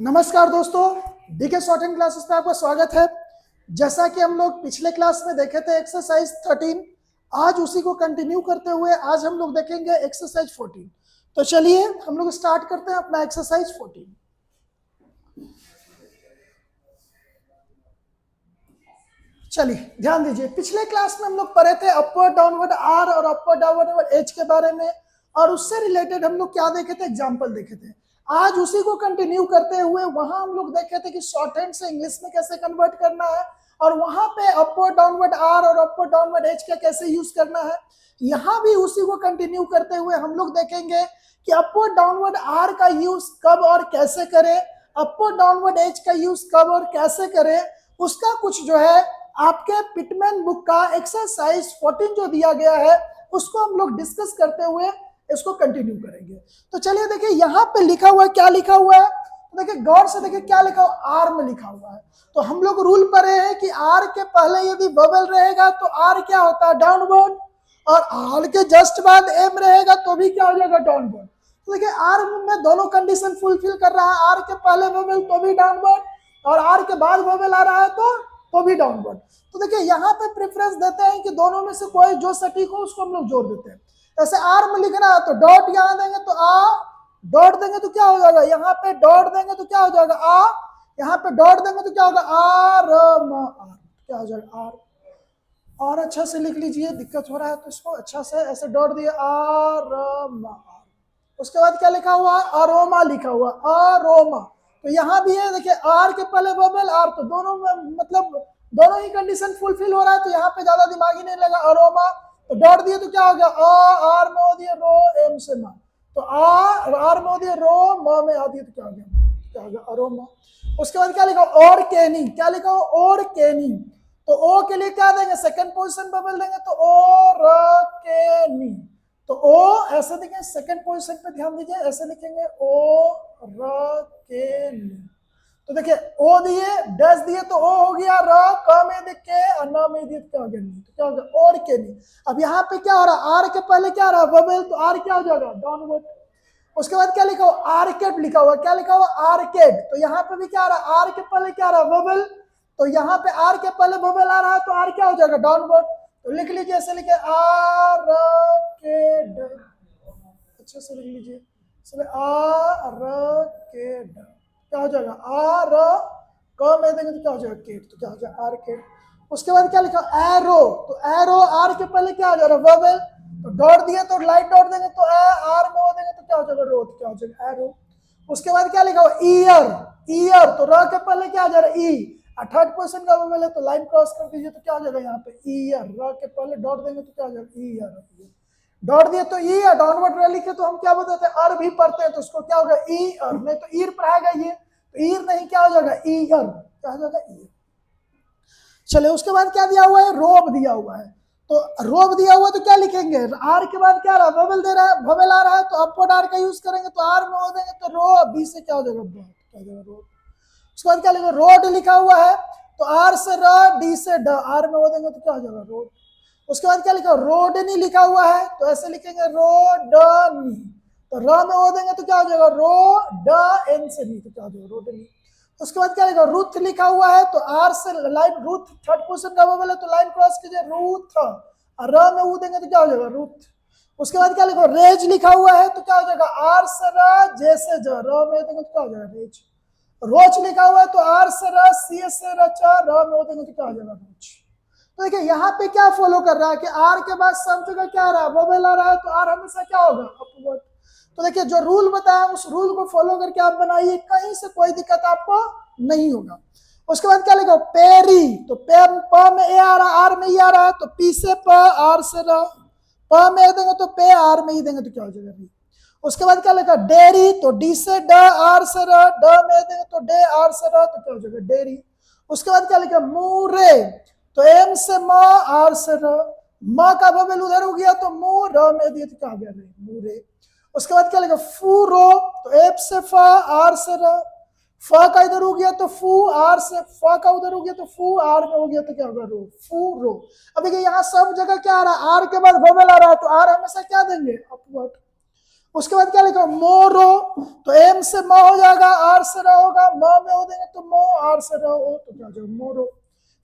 नमस्कार दोस्तों, DK short hand classes में आपका स्वागत है। जैसा कि हम लोग पिछले क्लास में देखे थे एक्सरसाइज 13, आज उसी को कंटिन्यू करते हुए आज हम लोग देखेंगे एक्सरसाइज 14। तो चलिए हम लोग स्टार्ट करते हैं अपना एक्सरसाइज 14। चलिए ध्यान दीजिए, पिछले क्लास में हम लोग पढ़े थे अपवर्ड डाउनवर्ड आर और अपवर्ड डाउनवर्ड एच के बारे में, और उससे रिलेटेड हम लोग क्या देखे थे, एग्जाम्पल देखे थे। आज उसी को कंटिन्यू करते हुए वहां हम लोग देखे थे कि शॉर्ट हैंड से इंग्लिश में कैसे कन्वर्ट करना है, और वहां पे अपवर्ड डाउनवर्ड आर और अपवर्ड डाउनवर्ड एच का कैसे यूज करना है। यहाँ भी उसी को कंटिन्यू करते हुए हम लोग देखेंगे कि अपवर्ड डाउनवर्ड आर का यूज कब और कैसे करें, अपवर्ड डाउनवर्ड एच का यूज कब और कैसे करें। उसका कुछ जो है आपके पिटमैन बुक का एक्सरसाइज 14 जो दिया गया है उसको हम लोग डिस्कस करते हुए इसको कंटिन्यू करेंगे। तो चलिए देखिए यहाँ पे लिखा हुआ है, क्या लिखा हुआ है, तो देखिए गौर से देखिए क्या लिखा हुआ, आर में लिखा हुआ है। तो हम लोग रूल पढ़े हैं कि आर के पहले यदि वोवेल रहेगा तो आर क्या होता है, डाउनवर्ड, और आर के जस्ट बाद एम रहेगा तो भी क्या हो जाएगा, डाउनवर्ड। तो देखिए आर में दोनों कंडीशन फुलफिल कर रहा है, आर के पहले वोवेल तो भी डाउनवर्ड, और आर के बाद वोवेल आ रहा है तो भी डाउनवर्ड। तो देखिए यहाँ पे प्रेफरेंस देते हैं कि दोनों में से कोई जो सटीक हो उसको हम लोग जोड़ देते हैं। जैसे आर में लिखना है तो डॉट यहाँ देंगे तो आ, डॉट देंगे तो क्या हो जाएगा, यहाँ पे डॉट देंगे तो क्या हो जाएगा आ, यहाँ पे डॉट देंगे तो क्या होगा आर, क्या हो जाएगा आर। और अच्छा से लिख लीजिए, दिक्कत हो रहा है तो इसको अच्छा से ऐसे डॉट दिए आर। उसके बाद क्या लिखा हुआ है, अरोमा लिखा हुआ, अरोमा। तो यहाँ भी है देखिए आर के पहले वोवेल आर, तो दोनों में मतलब दोनों ही कंडीशन फुलफिल हो रहा है, तो यहाँ पे ज्यादा दिमाग ही नहीं लगा, अरोमा। तो डॉट दिए तो क्या हो गया, आर में हो दिया रो, एम से मा, तो आर में हो दिया रो, म में आ दिया तो क्या हो गया अरोमा। उसके बाद क्या लिखा, और केनी, क्या लिखा हो, और केनी। तो ओ के लिए क्या देंगे, सेकंड पोजिशन वोवेल देंगे, तो ओ र केनी। तो ओ ऐसे देखें, सेकंड पोजीशन पे ध्यान दीजिए, ऐसे लिखेंगे ओ र के नी। तो देखिए ओ दिए, डैश दिए तो ओ हो गया, र क में दिख के अन्ना में दिए क्या हो गया, नी, तो क्या हो गया और के नी। अब यहाँ पे क्या हो रहा है, आर के पहले क्या रहा वोवेल, तो आर क्या हो जाएगा, डाउनवर्ड। उसके बाद क्या लिखा हुआ, आर्केड लिखा हुआ, क्या लिखा हुआ, आर्केड। तो यहाँ पे भी क्या आ रहा है, आर के पहले क्या रहा वोवेल, तो यहाँ पे आर के पहले वोवेल आ रहा है तो आर क्या हो जाएगा, डाउनवर्ड। तो लिख लीजिए, ऐसे लिखे आर्केड, अच्छे से लिख लीजिए, आर्केड। क्या हो जाएगा, आर क में देंगे तो क्या हो जाएगा केट, तो क्या हो जाएगा आर्केड। उसके बाद क्या लिखा, एरो, तो एरो आर के पहले क्या हो जाएगा वोवेल, तो डॉट दिए तो लाइट डॉट देंगे तो आर में वो देंगे तो क्या हो जाएगा रो, तो क्या हो जाएगा एरो। उसके बाद क्या लिखा हुआ, ईयर, ईयर, तो र के पहले क्या आ जा रहा है ई, थर्ड पोजीशन का वोवेल है तो लाइन क्रॉस कर दीजिए तो क्या हो जाएगा यहाँ पे ईयर, र के पहले डॉट देंगे तो क्या हो जाएगा ईयर। डॉट दिए तो ई, डाउनवर्ड रे लिखे तो हम क्या बताते हैं, अर भी पढ़ते हैं तो उसको क्या होगा ई अर, नहीं तो ईर पढ़ाएगा ये, तो ईर नहीं क्या हो जाएगा ई अर, क्या हो जाएगा ई। चलिए उसके बाद क्या दिया हुआ है, रोब दिया हुआ है। तो रोब दिया हुआ तो क्या लिखेंगे, आर के बाद क्या रहा वोवेल दे रहा है, वोवेल आ रहा है तो अपवर्ड आर का यूज करेंगे, तो आर में हो देंगे तो रो, बी से क्या हो जाएगा डॉट, क्या हो जाएगा रोड। उसके बाद क्या लिखा, रोड लिखा हुआ है तो आर से र, डी से ड, आर में हो देंगे तो क्या हो जाएगा रोड। उसके बाद क्या लिखा, रोडनी लिखा हुआ है तो ऐसे लिखेंगे रोडनी, तो र में हो देंगे तो क्या हो जाएगा रो, ड एन से नी, तो क्या हो जाएगा रोडनी। उसके बाद क्या लिखा, रुथ लिखा हुआ है तो आर से लाइन, रुथ थर्ड पोजीशन का वोवेल है तो लाइन क्रॉस कीजिए रूथ, और र में ऊ देंगे तो क्या हो जाएगा रुथ। उसके बाद क्या लिखा, रेज लिखा हुआ है तो क्या हो जाएगा आर से र, जे से ज, र में देंगे तो क्या हो जाएगा रेज। रोच लिखा हुआ है तो आर से र, सी से रचा, र में हो देंगे तो क्या हो जाएगा रोच। तो देखिए यहाँ पे क्या फॉलो कर रहा है कि आर के बाद सब जगह क्या आ रहा है वोवेल आ रहा है, तो आर हमेशा क्या होगा अपवर्ड। तो देखिए जो रूल बताया उस रूल को फॉलो करके आप बनाइए, कहीं से कोई दिक्कत आपको नहीं होगा। उसके बाद क्या लिखा, पेरी, तो प में ए आ रहा है, आर में ई आ रहा है, तो पी से प, आर से र, प में ए देंगे तो पे, आर में ई देंगे तो क्या हो जाएगा री। उसके बाद क्या लिखा, डेरी, तो डी से ड, आर से र, ड में ए देंगे तो डे, आर से र, तो क्या हो जाएगा डेरी। उसके बाद क्या लिखा, मूरे, तो एम से म, आर से र, म का वोवेल उधर हो गया तो मू, र में दिए तो क्या हो गया रे, मूरे। उसके बाद क्या लिखा, फूरो, तो एफ से फ, आर से र, फ का इधर हो गया तो फू, आर से फ का उधर हो गया तो फू, आर में हो गया तो क्या होगा रो, फू रो। अब देखिए यहाँ सब जगह क्या आ रहा है, आर के बाद वोवेल आ रहा है तो आर हमेशा क्या देंगे अपवर्ड। उसके बाद क्या लिखा मोरो, तो एम से म हो जाएगा, आर से र होगा, म में हो देंगे तो मो, आर से र हो तो क्या हो जाएगा मोरो।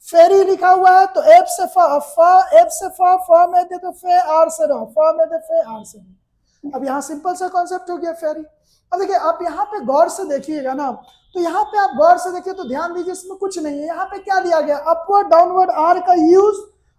फेरी लिखा हुआ है तो एफ से एफ से फ में दे तो फे, आर से र, फ में दे फे, आर से र। अब यहाँ सिंपल सा कॉन्सेप्ट हो गया फेरी। अब देखिए आप यहाँ पे गौर से देखिएगा ना, तो यहाँ पे आप गौर से देखिए तो ध्यान दीजिए इसमें कुछ नहीं है। यहाँ पे क्या दिया गया, अपवर्ड डाउनवर्ड आर का यूज,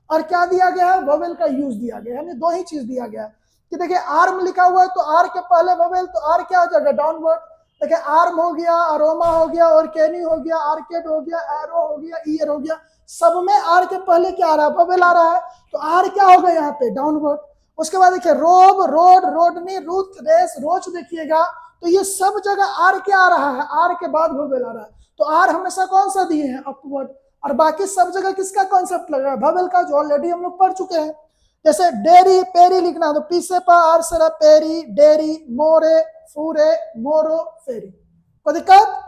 और क्या दिया गया है, वोवेल का यूज दिया गया है, यानी दो ही चीज दिया गया है। कि देखिए आर्म लिखा हुआ है तो आर के पहले वोवेल, तो आर क्या हो जाएगा डाउनवर्ड। देखिए आर्म हो गया, अरोमा हो गया, और कैनी हो गया, आर्केड हो गया, एरो हो गया, ईयर हो गया, सब में आर के पहले क्या आ रहा है, वोवेल आ रहा है, तो आर क्या होगा यहाँ पे डाउनवर्ड। उसके बाद देखिए रोब, रोड, रोडनी, रूथ, रेस, रोच, देखिएगा तो ये सब जगह आर क्या आ रहा है, आर के बाद वोवेल आ रहा है, तो आर हमेशा कौन सा दिए हैं, अपवर्ड। और बाकी सब जगह किसका कॉन्सेप्ट लग रहा है, वोवेल का, जो ऑलरेडी हम लोग पढ़ चुके हैं। जैसे डेरी, पेरी लिखना तो पी से पा, आर से रा, पेरी, डेरी, मोरे, फूरे, मोरो, फेरी। कोई दिक्कत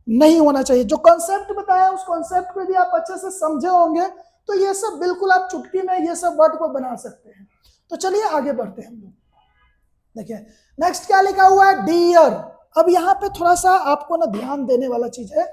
नहीं होना चाहिए। जो कॉन्सेप्ट बताया उस कॉन्सेप्ट को यदि आप अच्छे से समझे होंगे तो ये सब बिल्कुल आप चुटकी में ये सब वर्ड को बना सकते हैं। तो चलिए आगे बढ़ते हैं हम लोग। देखिए नेक्स्ट क्या लिखा हुआ है, डियर। अब यहाँ पे थोड़ा सा आपको ना ध्यान देने वाला चीज है,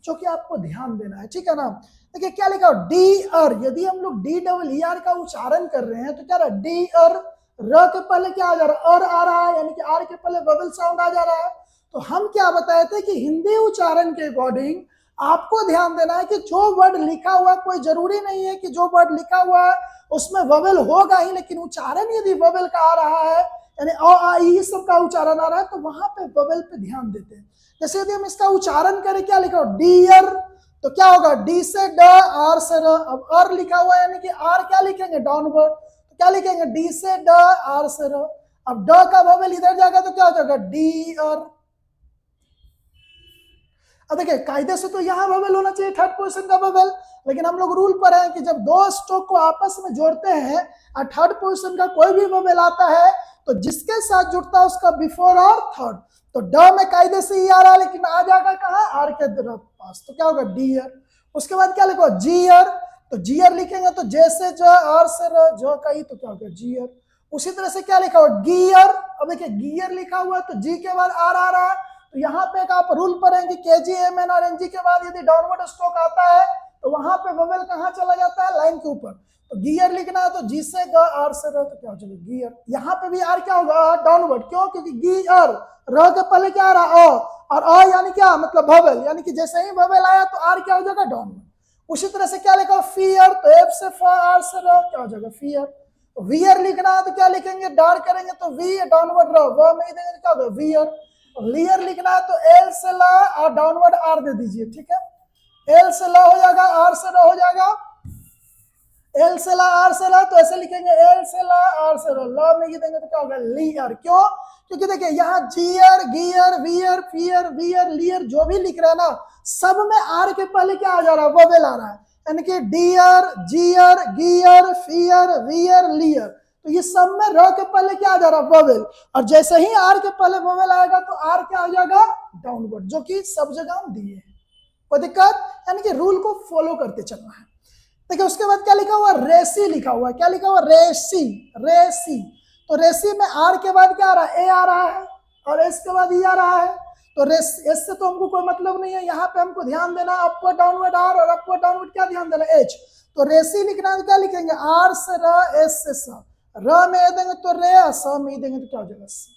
जो कि आपको ध्यान देना है, ठीक है ना। देखिए क्या लिखा हो, डियर। यदि हम लोग डी डबल ई आर का उच्चारण कर रहे हैं तो क्या रहा, डियर, र के पहले क्या आ जा रहा है, और आ रहा है, यानी कि आर के पहले वोवेल साउंड आ जा रहा है। तो हम क्या बताए थे कि हिंदी उच्चारण के अकॉर्डिंग आपको ध्यान देना है कि जो वर्ड लिखा हुआ, कोई जरूरी नहीं है कि जो वर्ड लिखा हुआ है उसमें वोवेल होगा ही, लेकिन उच्चारण यदि वोवेल का आ रहा है, यानी अ आ ई सब का उच्चारण आ रहा है, तो वहां पे वोवेल पे ध्यान देते हैं। जैसे यदि हम इसका उच्चारण करें, क्या लिखा हो, डियर, तो क्या होगा, डी से ड, आर से र। अब आर लिखा हुआ है यानी कि आर क्या लिखेंगे, डाउनवर्ड, तो क्या लिखेंगे, डी से ड, आर से र। अब ड का वोवेल इधर जाएगा तो क्या हो जाएगा, डी और। अब देखिए कायदे से तो यहाँ वोवेल होना चाहिए, थर्ड पोजीशन का वोवेल, लेकिन हम लोग रूल पर हैं कि जब दो स्ट्रोक को आपस में जोड़ते हैं और थर्ड पोजीशन का कोई भी वोवेल आता है तो जिसके साथ जुड़ता है उसका बिफोर और थर्ड। तो ड में कायदे से ही आ रहा है, लेकिन आ जाएगा कहाँ, आर के पास, तो क्या होगा, डियर। उसके बाद क्या लिखो, जीयर, तो जीयर लिखेंगे तो जैसे ज, आर से र, ज का ही, तो क्या होगा, जीयर। उसी तरह से क्या लिखा हुआ, गियर। अब देखिए गियर लिखा हुआ है तो जी के बाद आर आ रहा है, तो यहाँ पे एक आप रूल पर है कि के जी एम एन और एन जी के बाद यदि डाउनवर्ड स्ट्रोक आता है तो वहां पे वोवेल कहाँ चला जाता है, लाइन के ऊपर। तो गियर लिखना है तो जी से ग, आर से र, तो क्या हो जाएगा, गियर। यहाँ पे भी आर क्या होगा, डाउनवर्ड, क्यों, क्योंकि गियर, र के पहले क्या आ रहा, और अ यानी क्या, मतलब वोवेल, यानी कि जैसे ही वोवेल आया तो आर क्या हो जाएगा, डाउनवर्ड। उसी तरह से क्या लिखा, फियर, तो एफ से फ, आर से र, क्या हो जाएगा, फियर। वियर लिखना है तो क्या लिखेंगे, डार करेंगे तो वी, डाउनवर्ड र, व में ही देंगे तो क्या होगा, वियर। लियर लिखना है तो एल से ला और डाउनवर्ड आर दे दीजिए, ठीक है, एल से ला हो जाएगा, आर से ला हो जाएगा, एल से ला, आर से ला, तो ऐसे लिखेंगे एल से ला, आर से ला में ये देंगे तो क्या होगा, लियर। क्यों, क्योंकि देखिए यहाँ jeer, gear, wear, fear, wear, leer जो भी लिख रहा है ना, सब में आर के पहले क्या आ जा रहा है, वोवेल आ रहा है, यानी कि डियर, जियर, गियर, फियर, वियर, लियर, तो ये सब में र के पहले क्या आ जा रहा है, वोवेल। और जैसे ही आर के पहले वोवेल आएगा तो आर क्या आ जाएगा, डाउनवर्ड, जो कि सब जगह हम दिए हैं। कोई दिक्कत, यानी कि रूल को फॉलो करते चलना है। देखिए उसके बाद क्या लिखा हुआ, रेसी लिखा हुआ है, क्या लिखा हुआ, रेसी, रेसी, तो रेसी में आर के बाद क्या आ रहा है, ए आ रहा है, और एस के बाद ई आ रहा है, तो रेस, एस से तो हमको कोई मतलब नहीं है, यहाँ पे हमको ध्यान देना अपवर्ड डाउनवर्ड आर, और अपवर्ड डाउनवर्ड क्या ध्यान देना, एच। तो रेसी लिखना है तो क्या लिखेंगे, आर से र, एस से स, र में ए देंगे तो रे, स में ई देंगे तो क्या हो जाएगा, स।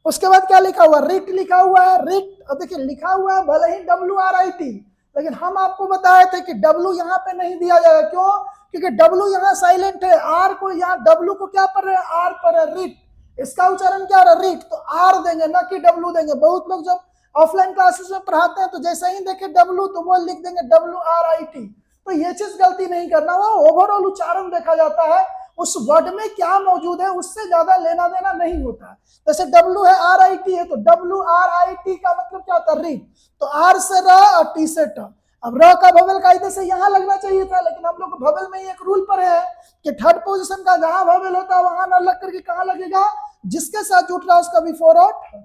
उसके बाद क्या लिखा हुआ, रिट लिखा हुआ है, रिट। अब देखिए लिखा हुआ है भले ही डब्ल्यू आर आई टी, लेकिन हम आपको बताए थे कि डब्ल्यू यहाँ पे नहीं दिया जाएगा, क्यों, क्योंकि डब्ल्यू यहाँ साइलेंट है, आर को यहाँ डब्ल्यू को क्या पर है, आर पर है, रिट, इसका उच्चारण क्या है, रिट, तो आर देंगे ना कि डब्ल्यू देंगे। बहुत लोग जब ऑफलाइन क्लासेस में पढ़ाते हैं तो जैसे ही देखे डब्ल्यू तो वो लिख देंगे डब्ल्यू आर आई टी, तो ये चीज गलती नहीं करना, वो ओवरऑल उच्चारण देखा जाता है, उस वर्ड में क्या मौजूद है उससे ज्यादा लेना देना नहीं होता है। जैसे डब्ल्यू है, आर आई टी है, तो डब्ल्यू आर आई टी का मतलब क्या होता है, रीड, तो आर से र और टी से ट। अब र का वोवेल कायदे से यहाँ लगना चाहिए था, लेकिन हम लोग वोवेल में ही एक रूल पर है कि थर्ड पोजीशन का जहां वोवेल होता है वहां न लग करके कहाँ लगेगा, जिसके साथ जुट रहा है उसका बिफोर और थर्ड।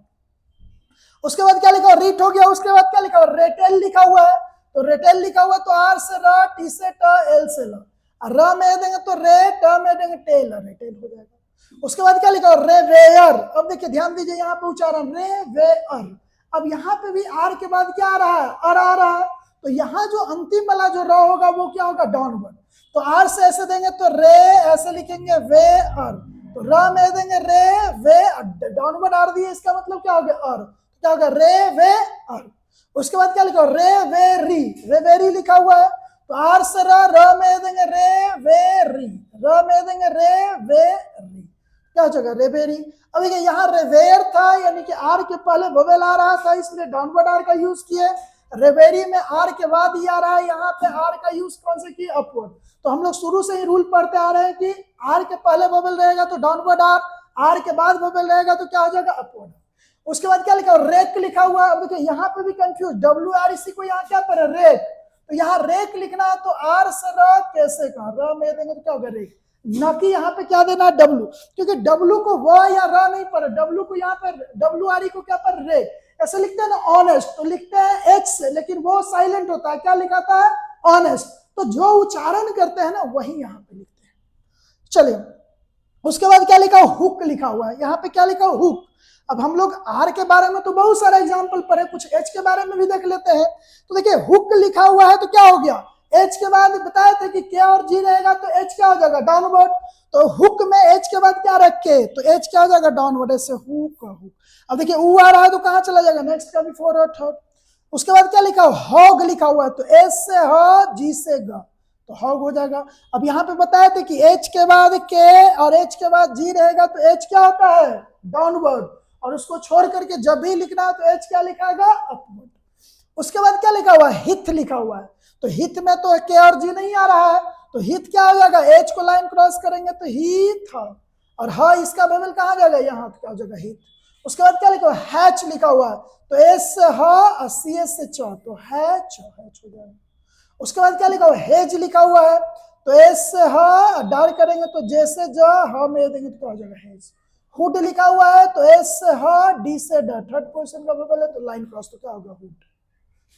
उसके बाद क्या लिखा हुआ, रीट हो गया। उसके बाद क्या लिखा हुआ, रेटेल लिखा हुआ है, तो रेटेल लिखा हुआ तो आर से र, टी से ट, एल से ल, र में देंगे तो रे, ट में देंगे टेल, रेटेल हो जाएगा। उसके बाद क्या लिखा रेवेयर। अब देखिए ध्यान दीजिए यहाँ पे उच्चारण रेवेयर। अब यहाँ पे भी आर के बाद क्या आ रहा है, अर आ रहा है, तो यहाँ जो अंतिम वाला जो र होगा वो क्या होगा, डाउनवर्ड। तो आर से ऐसे देंगे तो रे, ऐसे लिखेंगे वे अर, तो र में देंगे रे वे, डाउनवर्ड आर दिए, इसका मतलब क्या हो गया अर, क्या होगा रे वे अर। उसके बाद क्या लिखा रे वे री, रेवेरी लिखा हुआ है, तो आर से र में देंगे रे वे री, र में देंगे रे वे री, क्या हो जाएगा रेवेरी। अब देखिए यहाँ रेवेयर था, यानी कि आर के पहले वोवेल आ रहा था, इसलिए डाउनवर्ड आर का यूज किए। रेवेरी में आर के बाद ही आ रहा है, यहाँ पे आर का यूज कौन से किए, अपवर्ड। तो हम लोग शुरू से ही रूल पढ़ते आ रहे हैं कि आर के पहले वोवेल रहेगा तो डाउनवर्ड आर, आर के बाद वोवेल रहेगा तो क्या हो जाएगा, अपवर्ड। उसके बाद क्या लिखा रेक लिखा हुआ है। अब देखिए यहाँ पे भी कंफ्यूज, डब्ल्यू आर इसी को यहाँ क्या पर रेक, तो यहाँ रेक लिखना है तो आर से र कैसे का, र में देंगे तो क्या होगा रेक, न कि यहाँ पे क्या देना है डब्लू, क्योंकि डब्लू को व या र नहीं पर, डब्लू को यहाँ पर डब्लू आर ई को क्या पर रे, ऐसे लिखते हैं ना ऑनेस्ट, तो लिखते हैं एच से, लेकिन वो साइलेंट होता है, क्या लिखाता है ऑनेस्ट, तो जो उच्चारण करते हैं ना वही यहाँ पे लिखते हैं। चलिए उसके बाद क्या लिखा हुक लिखा हुआ है, यहाँ पे क्या लिखा हुक। अब हम लोग आर के बारे में तो बहुत सारे एग्जाम्पल पढ़े, कुछ एच के बारे में भी देख लेते हैं। तो देखिए हुक लिखा हुआ है तो क्या हो गया, एच के बाद बताए थे कि क्या और जी रहेगा तो एच क्या हो जाएगा, डाउनवर्ड। तो हुक में एच के बाद क्या रखे तो एच क्या हो जाएगा, डाउनवर्ड, ऐसे हुक हुक। अब देखिए ऊ आ रहा है तो कहाँ चला जाएगा, नेक्स्ट का भी फोर और थर्ड। उसके बाद क्या लिखा हॉग लिखा हुआ है, तो एस से ह, जी से ग, तो हॉग हो जाएगा। अब यहाँ पे बताए थे कि एच के बाद के और एच के बाद जी रहेगा तो एच क्या होता है, डाउनवर्ड, और उसको छोड़ करके जब भी लिखना है तो एच क्या लिखाएगा, अपवर्ड। उसके बाद क्या लिखा हुआ है, हिथ लिखा हुआ है, तो हिथ में तो के और जी नहीं आ रहा है, तो हिथ क्या हो जाएगा, एच को लाइन क्रॉस करेंगे तो हिथ, और ह इसका बबल कहाँ जाएगा, यहाँ क्या हो जाएगा हिथ। उसके बाद क्या लिखा हुआ है, हैच लिखा हुआ है, तो एस से ह और सी एस से च, तो हैच, हैच हो जाएगा। उसके बाद क्या लिखा हुआ है, हेज लिखा हुआ है, तो एस से ह डाल करेंगे तो जे से ज, ह में देंगे तो क्या हो जाएगा हेज। हुड लिखा हुआ है, तो एस से ह, डी से ड, थर्ड पोजीशन का बबल है तो लाइन क्रॉस, तो क्या होगा हुड।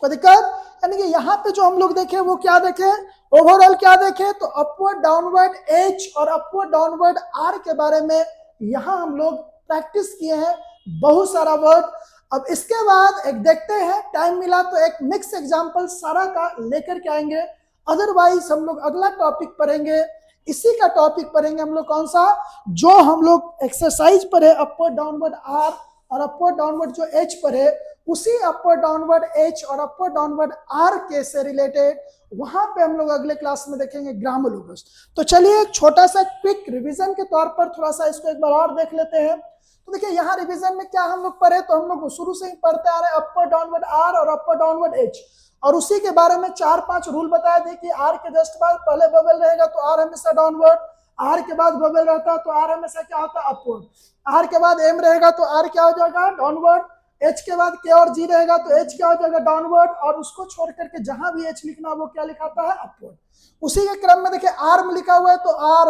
कोई दिक्कत, यानी कि यहाँ पे जो हम लोग देखे वो क्या देखे, ओवरऑल क्या देखे, तो अपवर्ड डाउनवर्ड एच और अपवर्ड डाउनवर्ड आर के बारे में यहाँ हम लोग प्रैक्टिस किए हैं, बहुत सारा वर्ड। अब इसके बाद एक देखते हैं, टाइम मिला तो एक मिक्स एग्जांपल सारा का लेकर के आएंगे, अदरवाइज हम लोग अगला टॉपिक पढ़ेंगे, इसी का टॉपिक पढ़ेंगे हम लोग कौन सा, जो हम लोग एक्सरसाइज पढ़े अपवर्ड डाउनवर्ड आर और अपवर्ड डाउनवर्ड जो एच पढ़े, उसी अपवर्ड डाउनवर्ड एच और अपवर्ड डाउनवर्ड आर के से रिलेटेड वहां पे हम लोग अगले क्लास में देखेंगे ग्रामोलोगस। तो चलिए एक छोटा सा क्विक रिवीजन के तौर पर थोड़ा सा इसको एक बार और देख लेते हैं। तो देखिए यहाँ रिवीजन में क्या हम लोग पढ़े, तो हम लोग शुरू से ही पढ़ते आ रहे हैं अपवर्ड डाउनवर्ड आर और अपवर्ड डाउनवर्ड एच, और उसी के बारे में 4-5 रूल बताए थे कि आर के जस्ट बाद पहले बबल रहेगा तो आर हमेशा डाउनवर्ड, आर के बाद बबल रहता है तो आर हमेशा क्या होता है, अपवर्ड, आर के बाद एम रहेगा तो आर क्या हो जाएगा, डाउनवर्ड, एच के बाद के और जी रहेगा तो एच क्या हो जाएगा, डाउनवर्ड, और उसको छोड़ करके जहां भी एच लिखना वो क्या लिखाता है, अपवर्ड। उसी के क्रम में देखिए आर्म लिखा हुआ है तो आर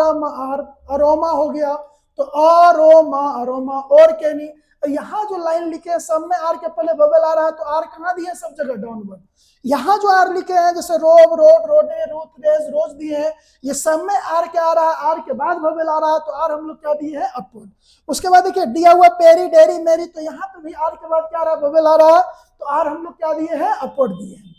अरोमा हो गया, तो अरोमा अरोमा, और क्या नहीं, यहाँ जो लाइन लिखे हैं सब में आर के पहले बबल आ रहा है तो आर कहाँ दिए, सब जगह डाउनवर्ड। यहाँ जो आर लिखे हैं जैसे रोब, रोड, रोडे, रूथ, रेज, रोज दिए हैं, ये सब में आर क्या आ रहा है, आर के बाद बबल आ रहा है तो आर हम लोग क्या दिए हैं, अपवर्ड। उसके बाद देखिए दिया हुआ पेरी, डेरी, मेरी, तो यहाँ पे भी आर के बाद क्या आ रहा है, बबल आ रहा है तो आर हम लोग क्या दिए हैं, अपवर्ड दिए हैं।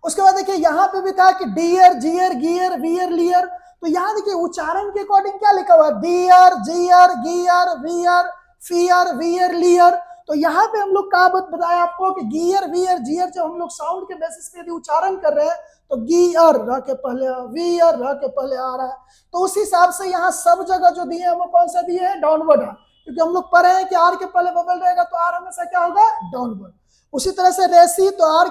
उसके बाद देखिए यहाँ पे भी था कि डियर, जियर, गियर, वियर, लियर, तो यहाँ देखिए उच्चारण के अकॉर्डिंग क्या लिखा हुआ है, डियर, जियर, गियर, वियर, फियर, वियर, लियर। तो यहाँ पे हम लोग कहा बताया आपको कि गियर, वियर, जियर जब हम लोग साउंड के बेसिस पे यदि उच्चारण कर रहे हैं तो गियर रह के पहले, वियर रह के पहले आ रहा है, तो उस हिसाब से यहाँ सब जगह जो दिए हैं वो कौन सा दिए हैं, डाउनवर्ड है, क्योंकि हम लोग पढ़े हैं कि आर के पहले बबल रहेगा तो आर हमेशा क्या होगा, डाउनवर्ड। उसी तरह से रेसी, तो आर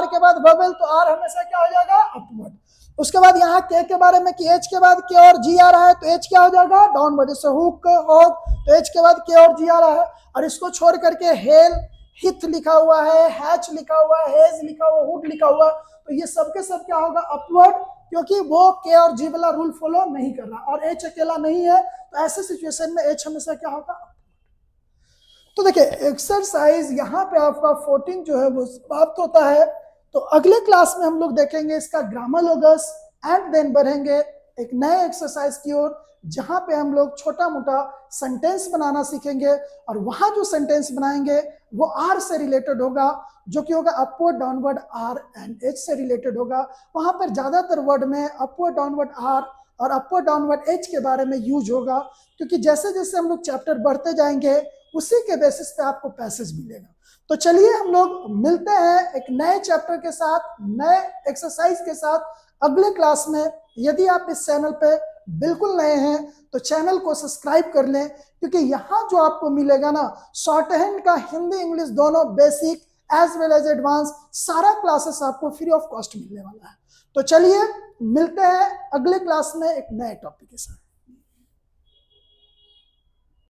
के बाद बबल तो आर हमेशा क्या हो जाएगा, अपवर्ड। उसके बाद यहाँ के बारे में कि एच के बाद के और जी आ रहा है तो एच क्या हो जाएगा, डाउनवर्ड, जैसे हुक, हॉग, तो एच के बाद के और जी आ रहा है, और इसको छोड़ करके हेल, हिथ लिखा हुआ है, हैच लिखा हुआ है, हेज लिखा हुआ, हुड लिखा हुआ, तो ये सबके सब क्या होगा, अपवर्ड, क्योंकि वो के और जी वाला रूल फॉलो नहीं कर रहा, और एच अकेला नहीं है, तो ऐसे सिचुएशन में एच हमेशा क्या होगा। तो देखिए एक्सरसाइज यहाँ पे आपका 14 जो है वो समाप्त होता है, तो अगले क्लास में हम लोग देखेंगे इसका ग्रामोलोगस, एंड देन बढ़ेंगे एक नए एक्सरसाइज की ओर, जहां पे हम लोग छोटा मोटा सेंटेंस बनाना सीखेंगे और वहां जो सेंटेंस बनाएंगे वो आर से रिलेटेड होगा, जो कि होगा upward downward R and H से रिलेटेड होगा। वहां पर ज्यादातर वर्ड में अपवर्ड डाउनवर्ड आर और अपवर्ड डाउनवर्ड एच के बारे में यूज होगा, क्योंकि जैसे जैसे हम लोग चैप्टर बढ़ते जाएंगे उसी के बेसिस पे आपको पैसेज मिलेगा। तो चलिए हम लोग मिलते हैं एक नए चैप्टर के साथ, नए एक्सरसाइज के साथ अगले क्लास में। यदि आप इस चैनल पे बिल्कुल नए हैं तो चैनल को सब्सक्राइब कर लें, क्योंकि यहाँ जो आपको मिलेगा ना, शॉर्ट हैंड का हिंदी इंग्लिश दोनों basic as well as advance सारा क्लासेस आपको फ्री ऑफ कॉस्ट मिलने वाला है। तो चलिए मिलते हैं अगले क्लास में एक नए टॉपिक के साथ।